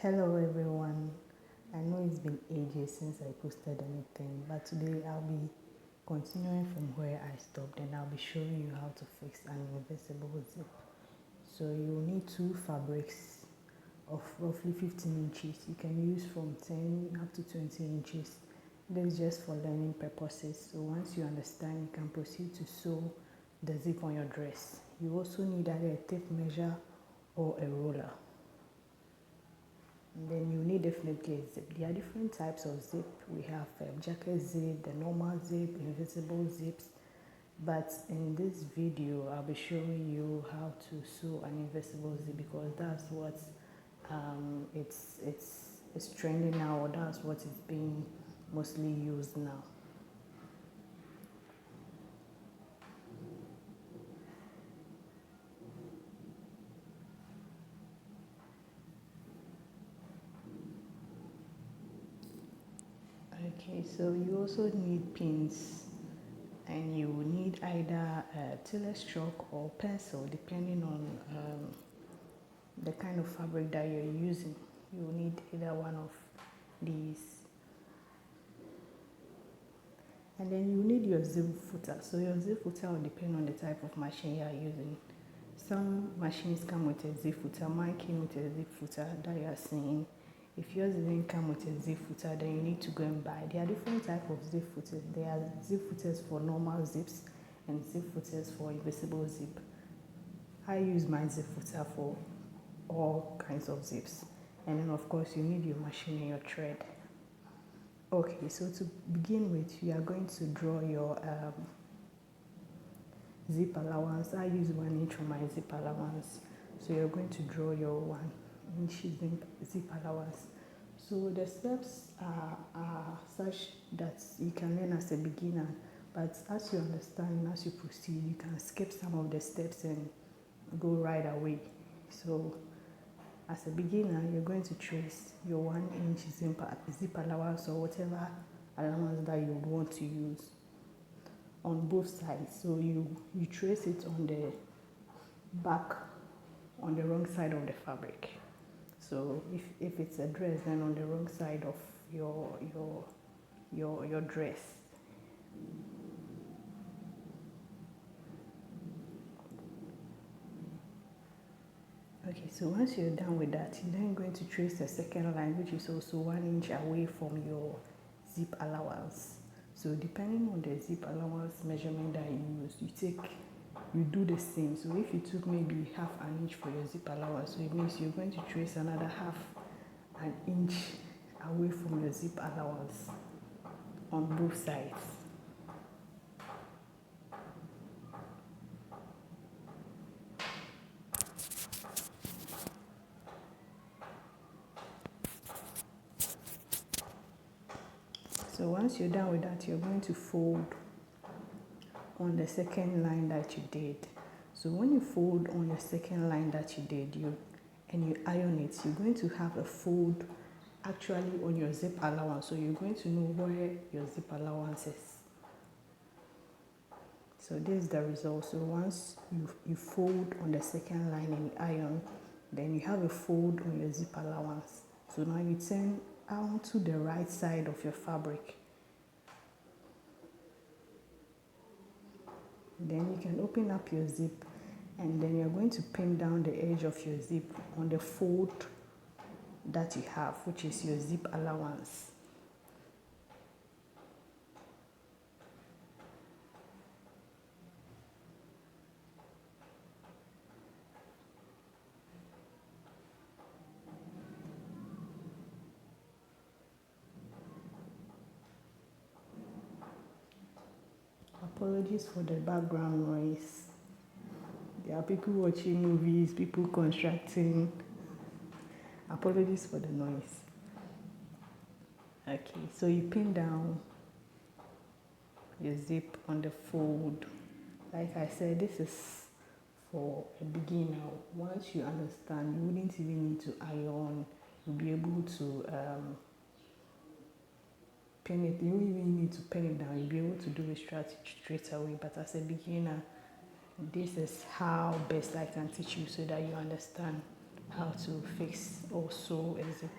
Hello everyone. I know it's been ages since I posted anything, but today I'll be continuing from where I stopped and I'll be showing you how to fix an invisible zip. So you'll need two fabrics of roughly 15 inches. You can use from 10 up to 20 inches. This is just for learning purposes. So once you understand, you can proceed to sew the zip on your dress. You also need either a tape measure or a roller. And then you need definitely a zip. There are different types of zip. We have jacket zip, the normal zip, invisible zips. But in this video, I'll be showing you how to sew an invisible zip because that's what it's trending now, or that's what is being mostly used now. Okay, so you also need pins, and you will need either a tailor's chalk or pencil depending on the kind of fabric that you're using. You will need either one of these. And then you need your zip footer. So your zip footer will depend on the type of machine you are using. Some machines come with a zip footer. Mine came with a zip footer that you are seeing. If yours didn't come with a zip footer, then you need to go and buy. There are different types of zip footers. There are zip footers for normal zips and zip footers for invisible zip. I use my zip footer for all kinds of zips. And then of course you need your machine and your thread. Okay, so to begin with, you are going to draw your zip allowance. I use 1 inch for my zip allowance. So you're going to draw your 1 inch zip allowance. So the steps are such that you can learn as a beginner, but as you understand and as you proceed, you can skip some of the steps and go right away. So as a beginner, you're going to trace your 1 inch zip allowance or whatever allowance that you want to use on both sides. So you trace it on the back, on the wrong side of the fabric. So if it's a dress, then on the wrong side of your dress. Okay, so once you're done with that, you're then going to trace the second line, which is also 1 inch away from your zip allowance. So depending on the zip allowance measurement that you use, you do the same. So if you took maybe half an inch for your zip allowance, so it means you're going to trace another half an inch away from your zip allowance on both sides. So once you're done with that, you're going to fold on the second line that you did. So when you fold on your second line that you did, and you iron it, you're going to have a fold actually on your zip allowance. So you're going to know where your zip allowance is. So this is the result. So once you fold on the second line and you iron, then you have a fold on your zip allowance. So now you turn onto the right side of your fabric. Then you can open up your zip, and then you're going to pin down the edge of your zip on the fold that you have, which is your zip allowance. Apologies for the background noise. There are people watching movies, people constructing. Apologies for the noise. Okay, so you pin down your zip on the fold. Like I said, this is for a beginner. Once you understand, you wouldn't even need to iron. You'll be able to pin it. You don't even need to pin it down. You'll be able to do it straight away. But as a beginner, this is how best I can teach you so that you understand how to fix or sew a zip.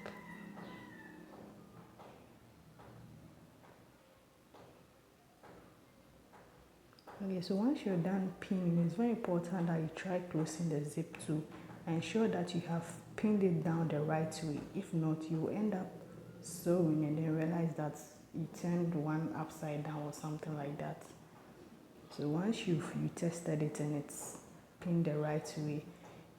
Okay, so once you're done pinning, it's very important that you try closing the zip to ensure that you have pinned it down the right way. If not, you will end up sewing and then realize that you turned one upside down or something like that. So once you tested it and it's pinned the right way,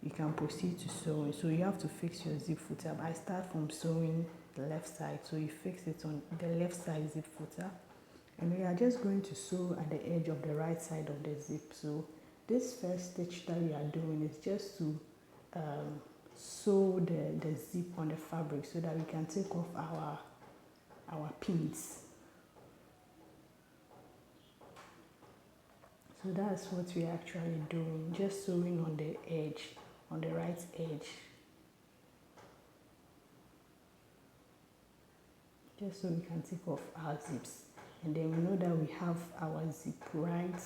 you can proceed to sewing. So you have to fix your zip footer. I start from sewing the left side, so you fix it on the left side zip footer. And we are just going to sew at the edge of the right side of the zip. So this first stitch that we are doing is just to sew the zip on the fabric so that we can take off our pins. So that's what we are actually doing, just sewing on the edge, on the right edge. Just so we can take off our zips. And then we know that we have our zip right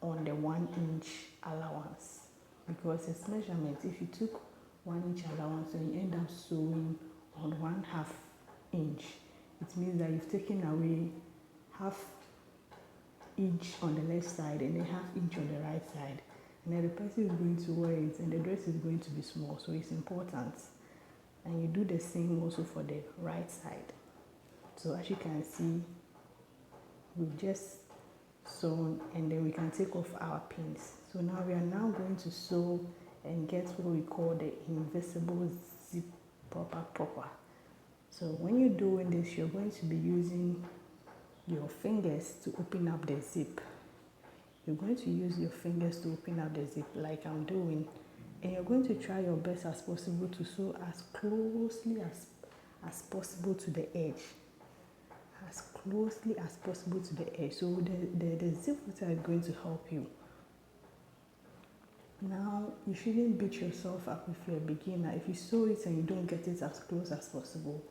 on the 1 inch allowance, because it's measurement. If you took 1 inch allowance and you end up sewing on 1/2 inch, it means that you've taken away 1/2 inch on the left side and then 1/2 inch on the right side. And then the person is going to wear it and the dress is going to be small, so it's important. And you do the same also for the right side. So as you can see, we've just sewn and then we can take off our pins. So now we are now going to sew and get what we call the invisible zip proper. So when you're doing this, you're going to be using your fingers to open up the zip. You're going to use your fingers to open up the zip like I'm doing, and you're going to try your best as possible to sew as closely as possible to the edge. As closely as possible to the edge. So the zip footer is going to help you. Now, you shouldn't beat yourself up if you're a beginner. If you sew it and you don't get it as close as possible,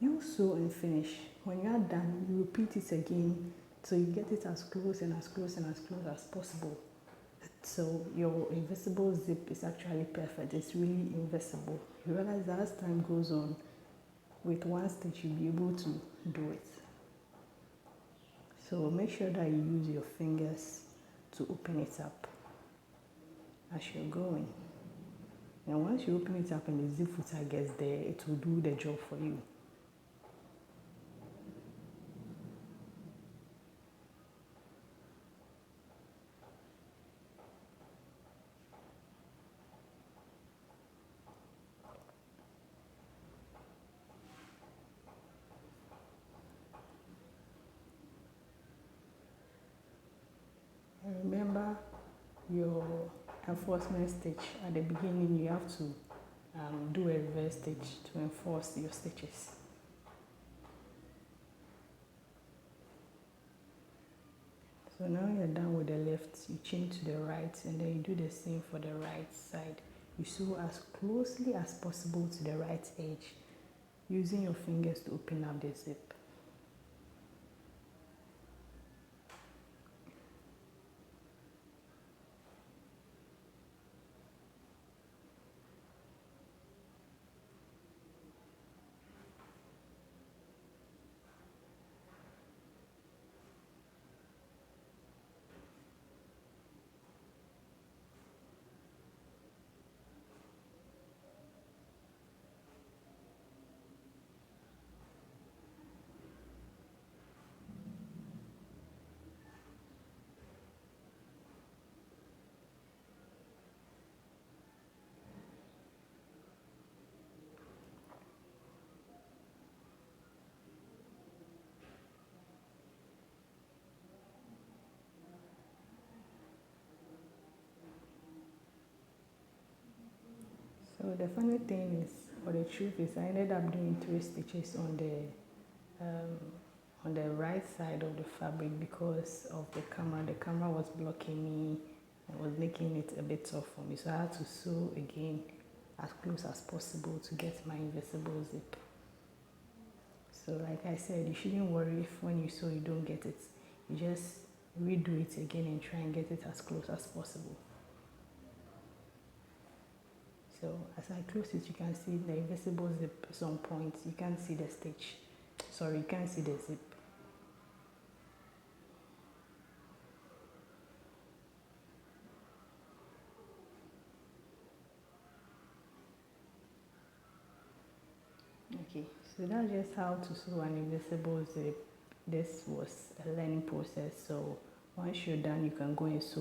you sew and finish. When you are done, you repeat it again till you get it as close and as close and as close as possible. So your invisible zip is actually perfect. It's really invisible. You realize that as time goes on, with one stitch you'll be able to do it. So make sure that you use your fingers to open it up as you're going. And once you open it up and the zip footer gets there, it will do the job for you. And remember your enforcement stitch. At the beginning, you have to do a reverse stitch to enforce your stitches. So now you're done with the left, you change to the right, and then you do the same for the right side. You sew as closely as possible to the right edge, using your fingers to open up the zip. So the funny thing is, or the truth is, I ended up doing 3 stitches on the right side of the fabric because of the camera. The camera was blocking me and was making it a bit tough for me. So I had to sew again as close as possible to get my invisible zip. So like I said, you shouldn't worry if when you sew you don't get it. You just redo it again and try and get it as close as possible. So as I close it, you can see the invisible zip is on point. You can't see the stitch. Sorry, you can't see the zip. Okay, so that's just how to sew an invisible zip. This was a learning process, so once you're done, you can go and sew.